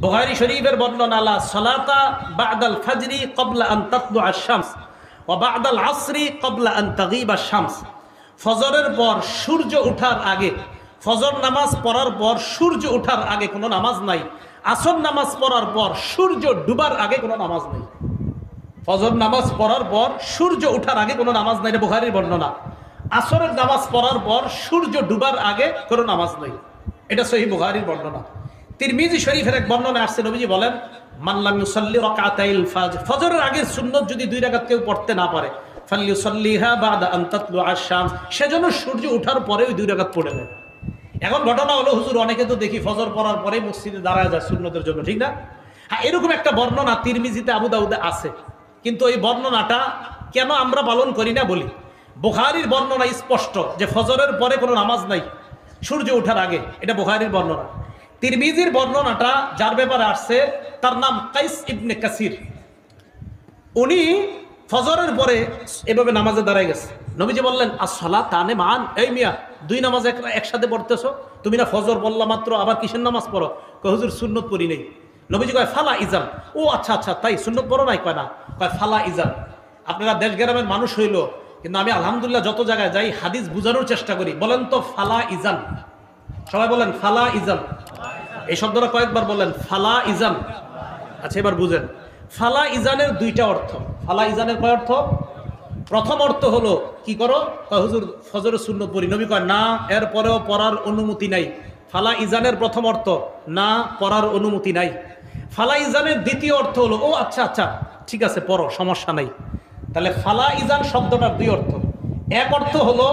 বুখারী শরীফের বর্ণনা লা সালাতা বা'দাল ফাজরি ক্বাবলা আন তাতলুআ আশ-শামস ওয়া বা'দাল আসরি ক্বাবলা আন তাগীবা আশ-শামস। ফজরের পর সূর্য ওঠার আগে, ফজর নামাজ পড়ার পর সূর্য ওঠার আগে কোনো নামাজ নাই। আসর নামাজ পড়ার পর সূর্য ডুবার আগে কোনো নামাজ নেই। ফজর নামাজ পড়ার পর সূর্য ওঠার আগে কোনো নামাজ নাই, এটা বুখারীর বর্ণনা। আসরের নামাজ পড়ার পর সূর্য ডুবার আগে কোনো নামাজ নেই, এটা সহিহ বুখারীর বর্ণনা। তিরমিজি শরীফের এক বর্ণনা আসছে, নবীজি বলেন মান লাম ইউসাল্লি রাকাতাইল ফাজর, ফজরের আগের সুন্নত যদি 2 রাকাত কেউ পড়তে না পারে, ফালইউসাল্লিহা বা'দা আন তাতলুআ আশ-শামস, সেজন্য সূর্য ওঠার পরে ওই 2 রাকাত পড়ে নেয়। এখন ঘটনা হলো, হুজুর অনেকে তো দেখি ফজর পড়ার পরে মসজিদে দাঁড়ায় যায় সুন্নতের জন্য, ঠিক না? হ্যাঁ, এরকম একটা বর্ণনা তিরমিজিতে, আবু দাউদে আছে, কিন্তু এই বর্ণনাটা কেন আমরা পালন করি না বলি। বুখারীর বর্ণনা স্পষ্ট যে ফজরের পরে কোনো নামাজ নাই সূর্য ওঠার আগে, এটা বুখারীর বর্ণনা। তিরমিজির বর্ণনাটা যার ব্যাপারে আসছে তার নাম কাইস ইবনে কাসির। উনি ফজরের পরে এভাবে নামাজে দাঁড়ায় গেছে। নবীজি বললেন আসসালাত তানে মান, এই মিয়া 2 নামাজ একসাথে পড়তেছো, তুমি না ফজর বললা মাত্র, আবার কিসের নামাজ পড়ো? কয় হুজুর সুন্নত পড়ি নেই। নবীজি কয় ফালা ইজান, ও আচ্ছা আচ্ছা তাই সুন্নত পড়ো নাই? কয় না। কয় ফালা ইজান, আপনারা দেশ গ্রামের মানুষ হইল, কিন্তু আমি আলহামদুলিল্লাহ যত জায়গায় যাই হাদিস বুঝানোর চেষ্টা করি। বলেন তো ফালা ইজান, সবাই বলেন ফালা ইজান, এই শব্দটা কয়েকবার বলেন, ফালা ইজান। আচ্ছা এবার বুঝেন, ফালা ইজানের 2টা অর্থ। ফালা ইজানের কয় অর্থ? প্রথম অর্থ হলো কি করো? কয় হুজুর ফজরের সুন্নত পড়ি। নবী কয় না, এরপরেও পড়ার অনুমতি নাই। ফালা ইজানের প্রথম অর্থ না, পড়ার অনুমতি নাই। ফালা ইজানের দ্বিতীয় অর্থ হলো ও আচ্ছা আচ্ছা ঠিক আছে পড়ো, সমস্যা নাই। তাহলে ফালা ইজান শব্দটার 2 অর্থ। এক অর্থ হলো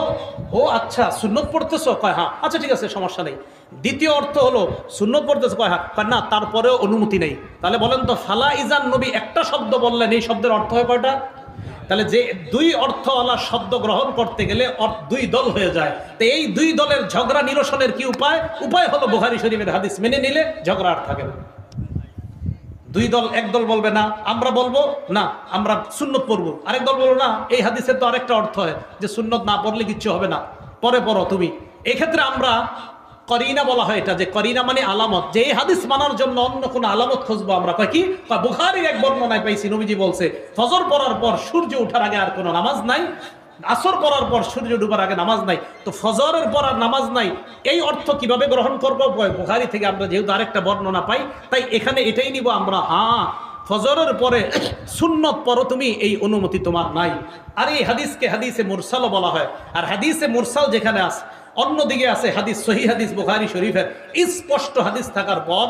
ও আচ্ছা সুন্নত পড়তেছো, কয় হ্যাঁ, আচ্ছা ঠিক আছে সমস্যা নেই। দ্বিতীয় অর্থ হলো সুন্নত পড়তেছো, কয় হ্যাঁ, কয় না তারপরেও অনুমতি নেই। তাহলে বলেন তো ফালা ইজান নবী একটা শব্দ বললেন, এই শব্দের অর্থ হয় কয়টা? তাহলে যে 2 অর্থওয়ালা শব্দ গ্রহণ করতে গেলে 2 দল হয়ে যায়। তো এই 2 দলের ঝগড়া নিরসনের কি উপায়? উপায় হলো বুখারী শরীফের হাদিস মেনে নিলে ঝগড়া আর থাকে না। 2 দল, এক দল বলবে না আমরা বলবো না আমরা সুন্নত পড়বো, আরেক দল বলবো না এই হাদিসের তো আরেকটা অর্থ হয় যে সুন্নত না পড়লে কিচ্ছু হবে না, পরে পড়ো তুমি। এক্ষেত্রে আমরা করিনা বলা হয়, এটা যে করিনা মানে আলামত, যে এই হাদিস মানার জন্য অন্য কোনো আলামত খুঁজবো আমরা। কয় কি? বুখারীর এক বর্ণনায় পাইছি নবীজি বলছে ফজর পড়ার পর সূর্য ওঠার আগে আর কোনো নামাজ নাই, আসর পড়ার পর সূর্য ডুবার আগে নামাজ নাই। তো ফজরের পর আর নামাজ নাই, এই অর্থ কিভাবে গ্রহণ করবো? বুখারী থেকে আমরা যেহেতু আরেকটা বর্ণনা পাই, তাই এখানে এটাই নিব আমরা, হ্যাঁ ফজরের পরে সুন্নত পড়ো তুমি, এই অনুমতি তোমার নাই। আর এই হাদিসকে হাদিসে মুরসালও বলা হয়। আর হাদিসে মুরসাল যেখানে আছে, অন্যদিকে আছে হাদিস সহিহ হাদিস বুখারী শরীফের স্পষ্ট হাদিস থাকার পর